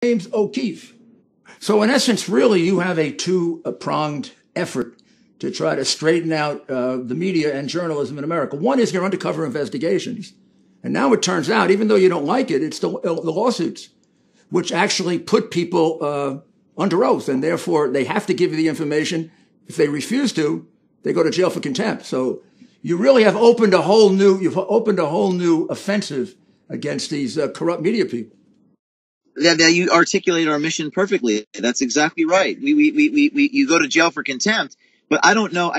James O'Keefe. So in essence, really, you have a two-pronged effort to try to straighten out the media and journalism in America. One is your undercover investigations. And now it turns out, even though you don't like it, it's the lawsuits, which actually put people under oath, and therefore they have to give you the information. If they refuse to, they go to jail for contempt. So you really have opened a whole new offensive against these corrupt media people. Yeah, you articulate our mission perfectly. That's exactly right. You go to jail for contempt, but I don't know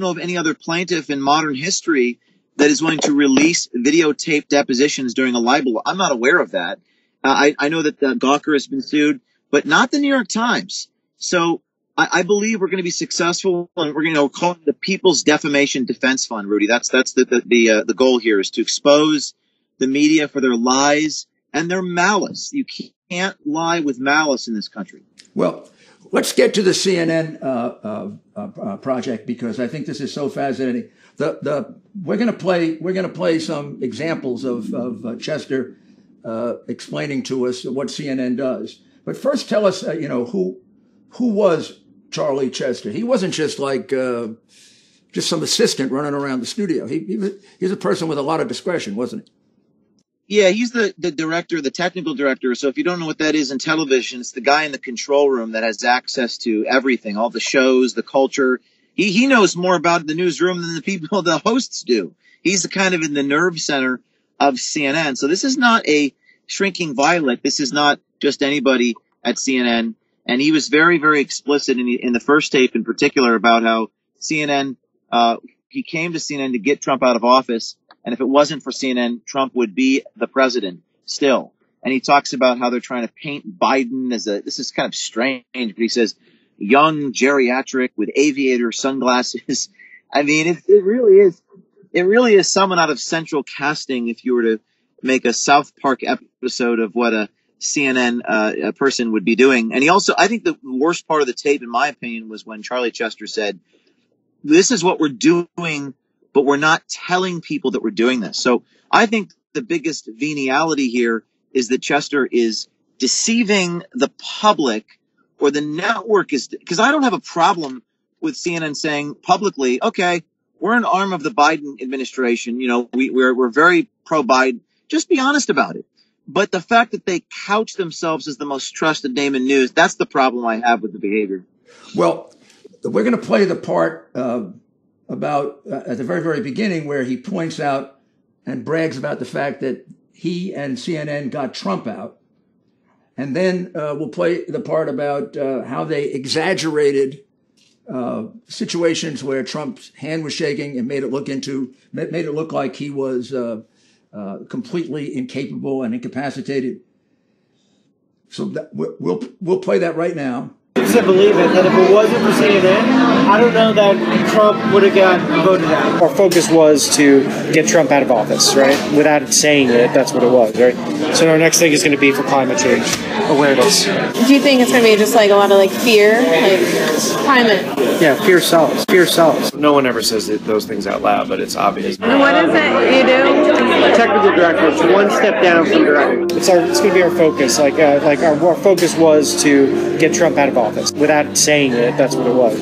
of any other plaintiff in modern history that is going to release videotape depositions during a libel. I'm not aware of that. I know that Gawker has been sued, but not the New York Times. So I believe we're going to be successful, and we're going to call it the People's Defamation Defense Fund, Rudy. That's the goal here, is to expose the media for their lies and their malice. You can't lie with malice in this country. Well, let's get to the CNN project, because I think this is so fascinating. We're going to play some examples of Chester explaining to us what CNN does. But first, tell us, who was Charlie Chester? He wasn't just like just some assistant running around the studio. He's a person with a lot of discretion, wasn't he? Yeah, he's the director, the technical director. So if you don't know what that is in television, it's the guy in the control room that has access to everything, all the shows, the culture. He knows more about the newsroom than the people, the hosts do. He's the kind of in the nerve center of CNN. So this is not a shrinking violet. This is not just anybody at CNN. And he was very, very explicit in the first tape in particular about how CNN, he came to CNN to get Trump out of office. And if it wasn't for CNN, Trump would be the president still. And he talks about how they're trying to paint Biden as this is kind of strange, but he says, young geriatric with aviator sunglasses. I mean, it really is someone out of central casting if you were to make a South Park episode of what a CNN person would be doing. And I think the worst part of the tape, in my opinion, was when Charlie Chester said, this is what we're doing, but we're not telling people that we're doing this. So I think the biggest veniality here is that Chester is deceiving the public, or the network is, because I don't have a problem with CNN saying publicly, okay, we're an arm of the Biden administration. We're very pro-Biden. Just be honest about it. But the fact that they couch themselves as the most trusted name in news, that's the problem I have with the behavior. Well, we're going to play the part about at the very, very beginning, where he points out and brags about the fact that he and CNN got Trump out. And then we'll play the part about how they exaggerated situations where Trump's hand was shaking and made it look like he was completely incapable and incapacitated. So we'll play that right now. To believe it, that if it wasn't for CNN, I don't know that Trump would have got voted out. Our focus was to get Trump out of office, right? Without saying it, that's what it was, right? So our next thing is going to be for climate change awareness. Do you think it's going to be just like a lot of fear, climate? Yeah, fear sells. Fear sells. No one ever says those things out loud, but it's obvious. And what is it you do? Technical director. It's one step down from director. It's going to be our focus. Our focus was to get Trump out of office. Without saying it, that's what it was.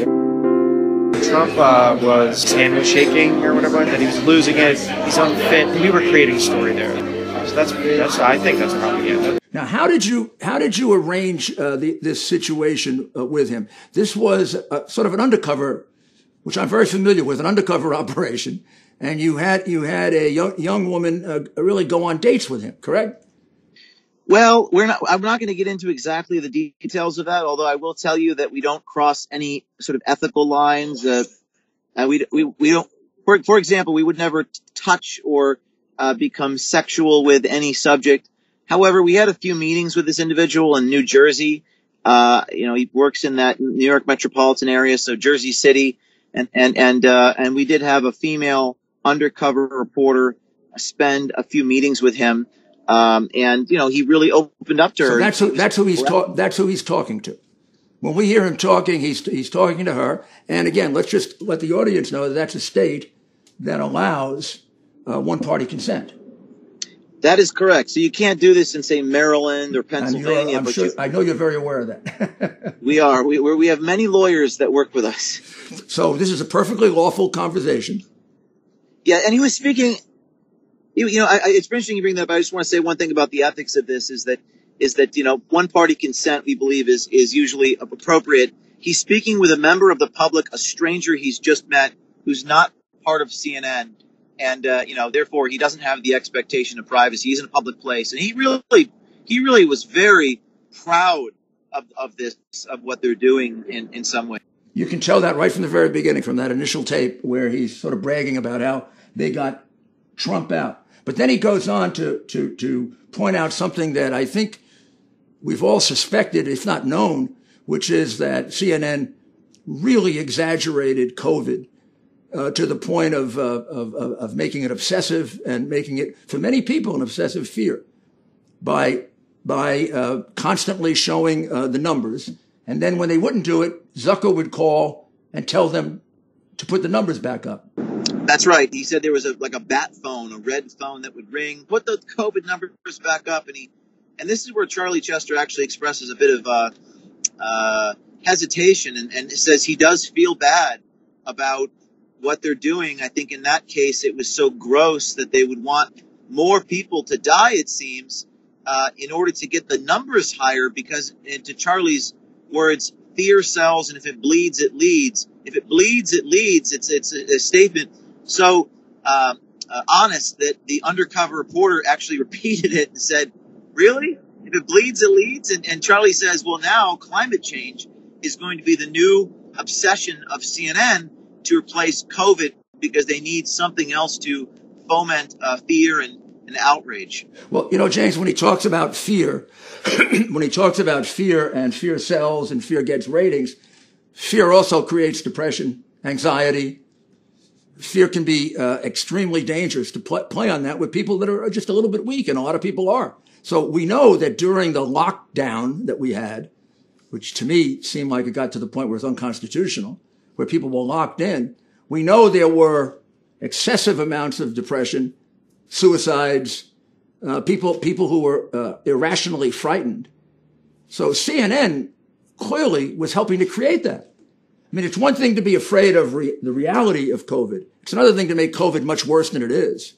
Trump his hand was shaking or whatever, that he was losing it, he's unfit. We were creating a story there. So that's I think that's propaganda. Now, how did you arrange this situation with him? This was sort of an undercover, which I'm very familiar with, an undercover operation, and you had a young woman really go on dates with him, correct? Well, I'm not going to get into exactly the details of that, although I will tell you that we don't cross any sort of ethical lines. We don't, for example, we would never touch or become sexual with any subject. However, we had a few meetings with this individual in New Jersey. He works in that New York metropolitan area, so Jersey City, and we did have a female undercover reporter spend a few meetings with him. He really opened up to her. So that's who he's talking to. When we hear him talking, he's talking to her. And again, let's just let the audience know that that's a state that allows one-party consent. That is correct. So you can't do this in, say, Maryland or Pennsylvania. I'm sure, I know you're very aware of that. We are. We have many lawyers that work with us. So this is a perfectly lawful conversation. Yeah, and he was speaking. It's interesting you bring that up. I just want to say one thing about the ethics of this is that one party consent, we believe, is usually appropriate. He's speaking with a member of the public, a stranger he's just met, who's not part of CNN. And, therefore he doesn't have the expectation of privacy. He's in a public place. And he really was very proud of this, of what they're doing in some way. You can tell that right from the very beginning, from that initial tape where he's sort of bragging about how they got Trump out. But then he goes on to point out something that I think we've all suspected, if not known, which is that CNN really exaggerated COVID to the point of making it obsessive and making it, for many people, an obsessive fear by constantly showing the numbers. And then when they wouldn't do it, Zucker would call and tell them to put the numbers back up. That's right. He said there was a bat phone, a red phone that would ring, put the COVID numbers back up. And this is where Charlie Chester actually expresses a bit of hesitation and says he does feel bad about what they're doing. I think in that case, it was so gross that they would want more people to die, it seems, in order to get the numbers higher, because, to Charlie's words, fear sells, and if it bleeds, it leads. If it bleeds, it leads. It's a statement so honest that the undercover reporter actually repeated it and said, really? If it bleeds, it leads? And Charlie says, well, now climate change is going to be the new obsession of CNN to replace COVID, because they need something else to foment fear and outrage. Well, James, when he talks about fear, and fear sells and fear gets ratings, fear also creates depression, anxiety. Fear can be extremely dangerous to play on that with people that are just a little bit weak, and a lot of people are. So we know that during the lockdown that we had, which to me seemed like it got to the point where it's unconstitutional, where people were locked in, we know there were excessive amounts of depression, suicides, people who were irrationally frightened. So CNN clearly was helping to create that. I mean, it's one thing to be afraid of the reality of COVID. It's another thing to make COVID much worse than it is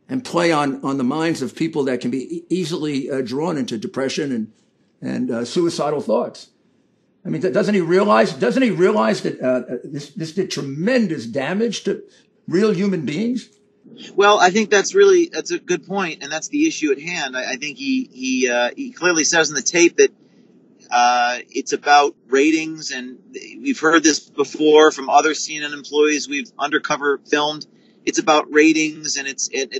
and play on the minds of people that can be easily drawn into depression and suicidal thoughts. I mean, doesn't he realize that this did tremendous damage to real human beings? Well, I think that's a good point, and that's the issue at hand. I think he clearly says in the tape that it's about ratings, and we've heard this before from other CNN employees we've undercover filmed. It's about ratings, and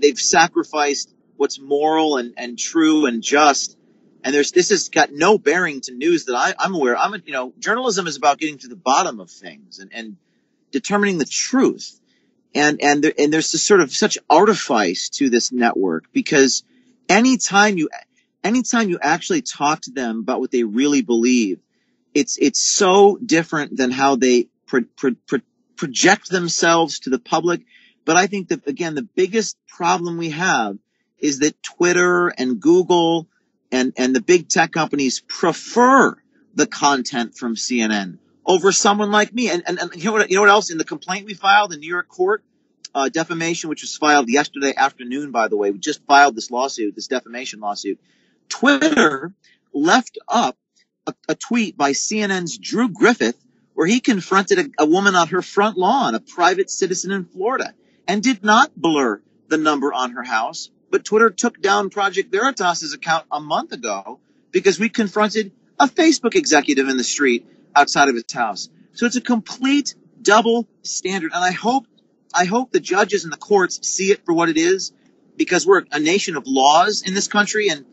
they've sacrificed what's moral and true and just. And this has got no bearing to news that I'm aware. Journalism is about getting to the bottom of things and determining the truth. And there's this sort of such artifice to this network, because anytime you actually talk to them about what they really believe, it's so different than how they project themselves to the public. But I think that, again, the biggest problem we have is that Twitter and Google and the big tech companies prefer the content from CNN over someone like me. And you know what else? In the complaint we filed in New York court, defamation, which was filed yesterday afternoon, by the way, we just filed this defamation lawsuit. Twitter left up a tweet by CNN's Drew Griffith where he confronted a woman on her front lawn, a private citizen in Florida, and did not blur the number on her house. But Twitter took down Project Veritas's account a month ago because we confronted a Facebook executive in the street outside of his house. So it's a complete double standard. And I hope the judges and the courts see it for what it is, because we're a nation of laws in this country, and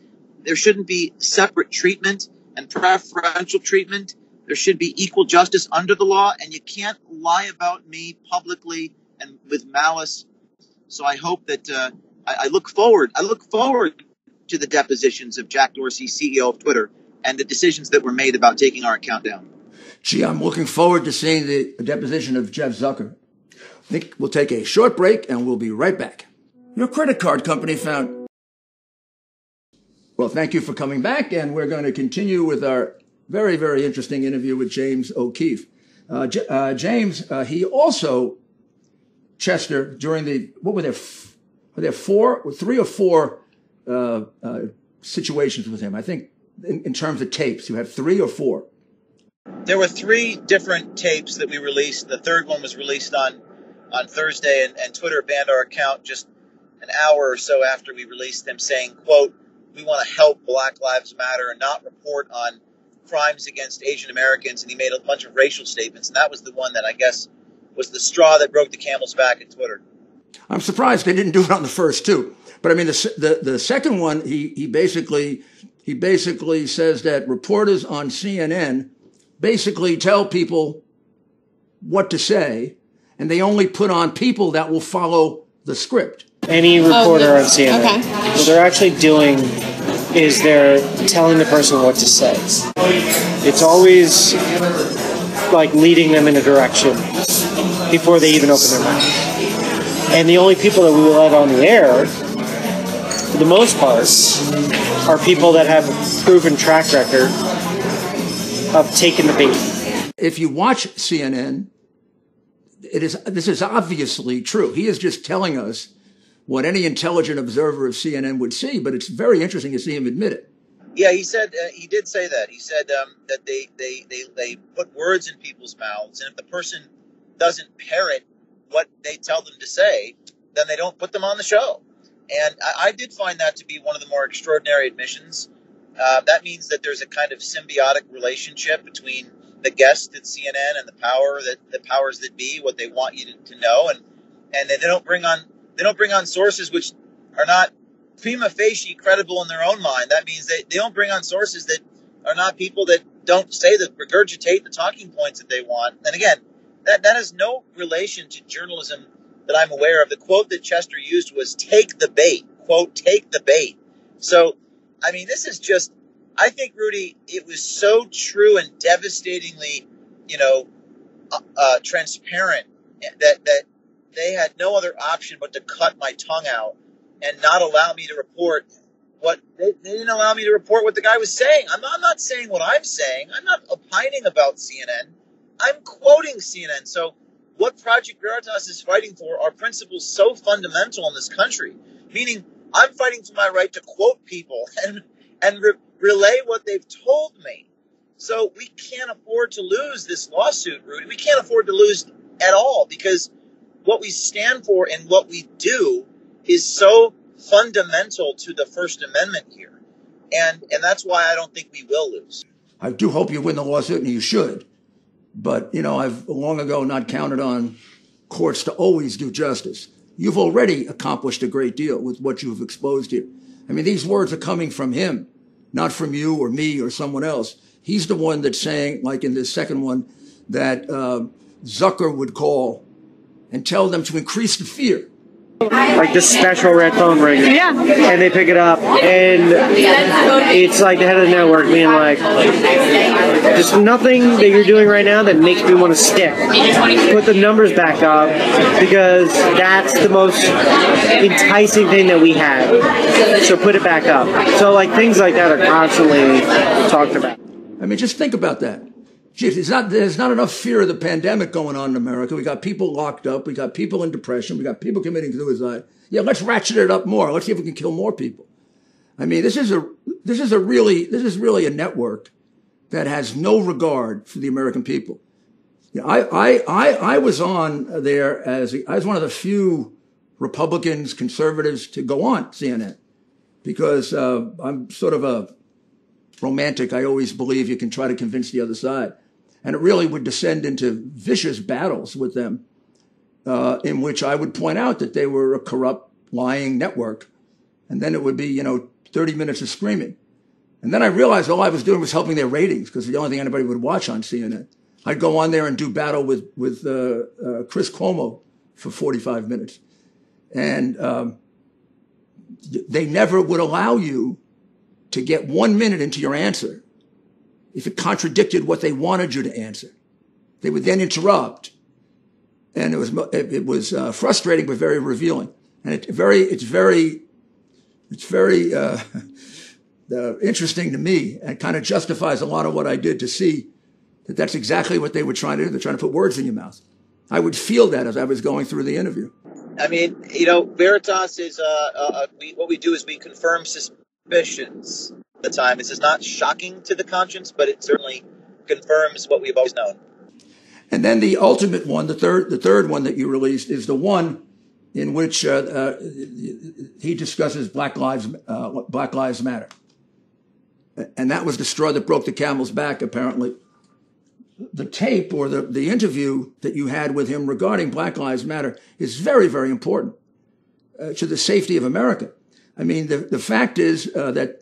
there shouldn't be separate treatment and preferential treatment. There should be equal justice under the law, and you can't lie about me publicly and with malice. So I hope that I look forward to the depositions of Jack Dorsey, CEO of Twitter, and the decisions that were made about taking our account down. Gee, I'm looking forward to seeing the deposition of Jeff Zucker. I think we'll take a short break and we'll be right back. Your credit card company found Well, thank you for coming back, and we're going to continue with our very, very interesting interview with James O'Keefe. James, he also, Chester, during the, what were there three or four situations with him? I think in terms of tapes, you had 3 or 4. There were 3 different tapes that we released. The third one was released on Thursday, and Twitter banned our account just an hour or so after we released them, saying, quote, "We want to help Black Lives Matter and not report on crimes against Asian Americans." And he made a bunch of racial statements. And that was the one that I guess was the straw that broke the camel's back at Twitter. I'm surprised they didn't do it on the first 2. But I mean, the second one, he basically says that reporters on CNN basically tell people what to say, and they only put on people that will follow the script. Any reporter on CNN. Okay. What they're actually doing is they're telling the person what to say. It's always like leading them in a direction before they even open their mouth. And the only people that we will let on the air, for the most part, are people that have a proven track record of taking the bait. If you watch CNN, this is obviously true. He is just telling us what any intelligent observer of CNN would see, but it's very interesting to see him admit it. Yeah, he said he did say that. He said that they put words in people's mouths, and if the person doesn't parrot what they tell them to say, then they don't put them on the show. And I did find that to be one of the more extraordinary admissions. That means that there's a kind of symbiotic relationship between the guest at CNN and the powers that be, what they want you to know, and they don't bring on sources which are not prima facie credible in their own mind. That means they don't bring on sources that are not people that don't say that regurgitate the talking points that they want. And again, that has no relation to journalism that I'm aware of. The quote that Chester used was "take the bait," quote, "take the bait." So, I mean, this is just, I think, Rudy, it was so true and devastatingly, transparent that they had no other option but to cut my tongue out and not allow me to report what they didn't allow me to report what the guy was saying. I'm not saying what I'm saying. I'm not opining about CNN. I'm quoting CNN. So what Project Veritas is fighting for are principles so fundamental in this country, meaning I'm fighting for my right to quote people and relay what they've told me. So we can't afford to lose this lawsuit, Rudy. We can't afford to lose at all, because what we stand for and what we do is so fundamental to the First Amendment here. And that's why I don't think we will lose. I do hope you win the lawsuit, and you should. But, I've long ago not counted on courts to always do justice. You've already accomplished a great deal with what you've exposed here. I mean, these words are coming from him, not from you or me or someone else. He's the one that's saying, like in this second one, that Zucker would call and tell them to increase the fear. Like this special red phone ringer. Yeah. And they pick it up, and it's like the head of the network being like, there's nothing that you're doing right now that makes me want to stick. Put the numbers back up, because that's the most enticing thing that we have. So put it back up. So like things like that are constantly talked about. I mean, just think about that. Geez, there's not enough fear of the pandemic going on in America. We got people locked up. We got people in depression. We got people committing suicide. Yeah, let's ratchet it up more. Let's see if we can kill more people. I mean, this is really a network that has no regard for the American people. I was on there I was one of the few Republicans, conservatives to go on CNN, because I'm sort of a romantic. I always believe you can try to convince the other side. And it really would descend into vicious battles with them, in which I would point out that they were a corrupt, lying network. And then it would be, 30 minutes of screaming. And then I realized all I was doing was helping their ratings, because the only thing anybody would watch on CNN. I'd go on there and do battle with Chris Cuomo for 45 minutes. And they never would allow you to get 1 minute into your answer if it contradicted what they wanted you to answer. They would then interrupt. And it was frustrating, but very revealing. And it's very interesting to me and kind of justifies a lot of what I did to see that that's exactly what they were trying to do. They're trying to put words in your mouth. I would feel that as I was going through the interview. I mean, Veritas is what we do is we confirm suspicions at the time. This is not shocking to the conscience, but it certainly confirms what we've always known. And then the ultimate one, the third one that you released is the one in which he discusses Black Lives Matter. And that was the straw that broke the camel's back, apparently. The tape or the interview that you had with him regarding Black Lives Matter is very, very important to the safety of America. I mean, the fact is that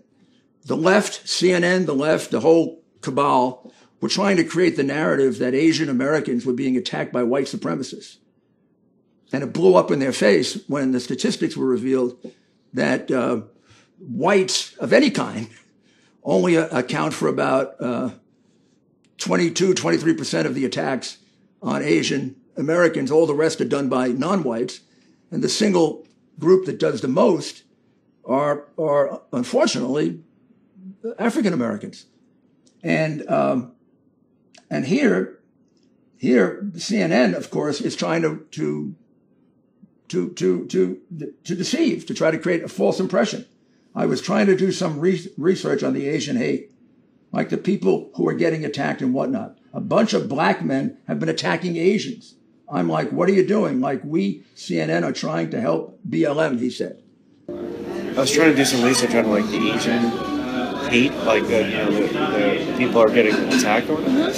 the left, CNN, the left, the whole cabal, were trying to create the narrative that Asian Americans were being attacked by white supremacists. And it blew up in their face when the statistics were revealed that whites of any kind only account for about 23% of the attacks on Asian Americans. All the rest are done by non-whites. And the single group that does the most are unfortunately, African Americans. And here, CNN, of course, is trying to deceive, to try to create a false impression. I was trying to do some research on the Asian hate, like the people who are getting attacked and whatnot. A bunch of black men have been attacking Asians. I'm like, what are you doing? Like, we, CNN, are trying to help BLM, he said. I was trying to do some research on, like, the Asian hate, like, the people are getting attacked or whatever.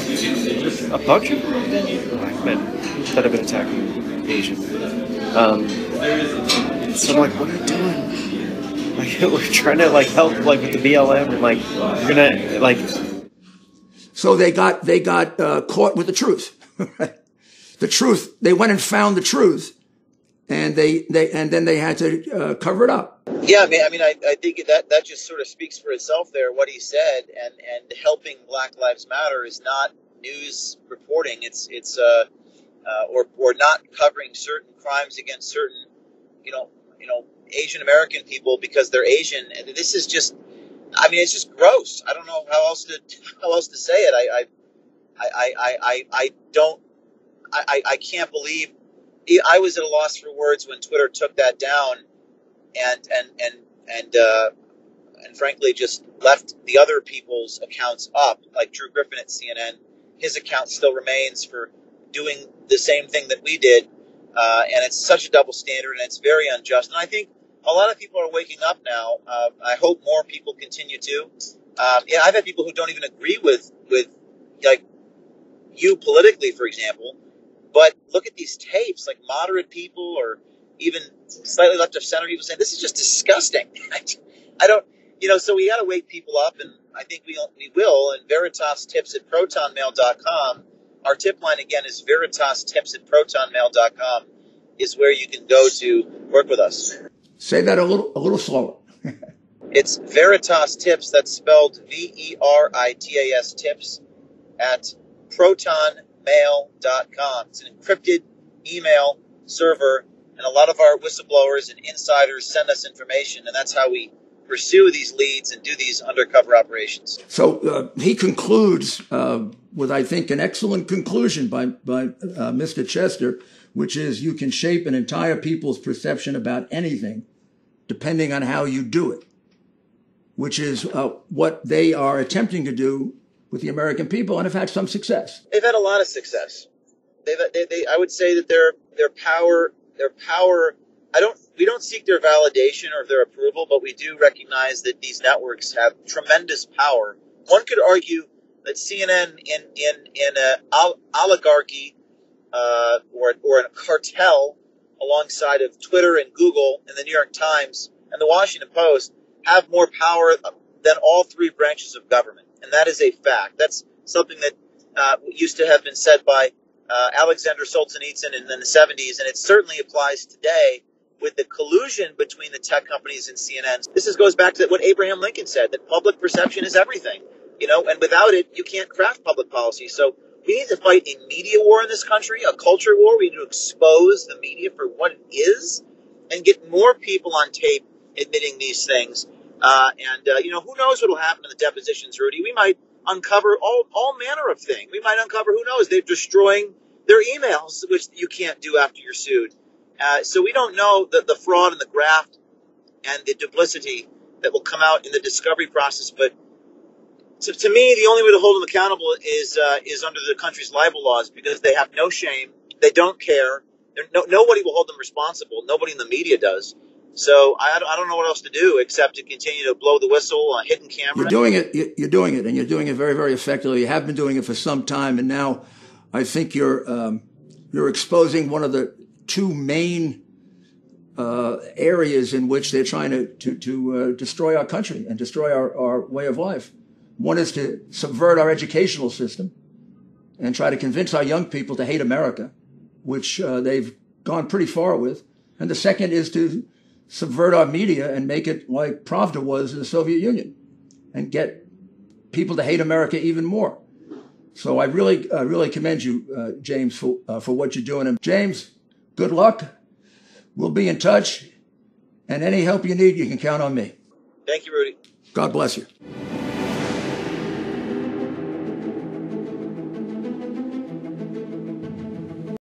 A bunch of black men that have been attacking Asians. So I'm like, what are you doing? Like, we're trying to, like, help, like, with the BLM, and, like, we're gonna, like... So they got caught with the truth. The truth, they went and found the truth, and then they had to cover it up. Yeah, I mean, I think that just sort of speaks for itself there, what he said, and helping Black Lives Matter is not news reporting. It's or not covering certain crimes against certain, Asian American people because they're Asian. And this is just, I mean, it's just gross. I don't know how else to say it. I can't believe. I was at a loss for words when Twitter took that down, and frankly just left the other people's accounts up, like Drew Griffin at CNN. His account still remains for doing the same thing that we did, and it's such a double standard, and it's very unjust. And I think a lot of people are waking up now. I hope more people continue to. I've had people who don't even agree with like you politically, for example. But look at these tapes, like moderate people or even slightly left of center people saying, this is just disgusting. I don't, so we got to wake people up, and I think we will. And Veritas tips at protonmail.com. Our tip line, again, is Veritas tips at protonmail.com is where you can go to work with us. Say that a little slower. It's Veritas tips, that's spelled Veritas tips at protonmail.com. It's an encrypted email server, and a lot of our whistleblowers and insiders send us information, and that's how we pursue these leads and do these undercover operations. So he concludes with, I think, an excellent conclusion by Mr. Chester, which is you can shape an entire people's perception about anything depending on how you do it, which is what they are attempting to do with the American people, and have had some success. They've had a lot of success. I would say that their power. We don't seek their validation or their approval, but we do recognize that these networks have tremendous power. One could argue that CNN in an oligarchy or a cartel alongside of Twitter and Google and the New York Times and the Washington Post have more power than all three branches of government. And that is a fact. That's something that used to have been said by Alexander Solzhenitsyn in the 70s, and it certainly applies today with the collusion between the tech companies and CNN. This goes back to what Abraham Lincoln said, that public perception is everything, and without it, you can't craft public policy. So we need to fight a media war in this country, a culture war. We need to expose the media for what it is and get more people on tape admitting these things. Who knows what will happen in the depositions, Rudy? We might uncover all manner of things. We might uncover, who knows, they're destroying their emails, which you can't do after you're sued. So we don't know the fraud and the graft and the duplicity that will come out in the discovery process. But to me, the only way to hold them accountable is under the country's libel laws, because they have no shame. They don't care. Nobody will hold them responsible. Nobody in the media does. So I don't know what else to do except to continue to blow the whistle on hidden camera. You're doing it, and you're doing it very, very effectively. You have been doing it for some time, and now I think you're exposing one of the two main areas in which they're trying to destroy our country and destroy our way of life. One is to subvert our educational system and try to convince our young people to hate America, which they've gone pretty far with. And the second is to subvert our media and make it like Pravda was in the Soviet Union and get people to hate America even more. So I really commend you, James, for what you're doing. And James, good luck. We'll be in touch. And any help you need, you can count on me. Thank you, Rudy. God bless you.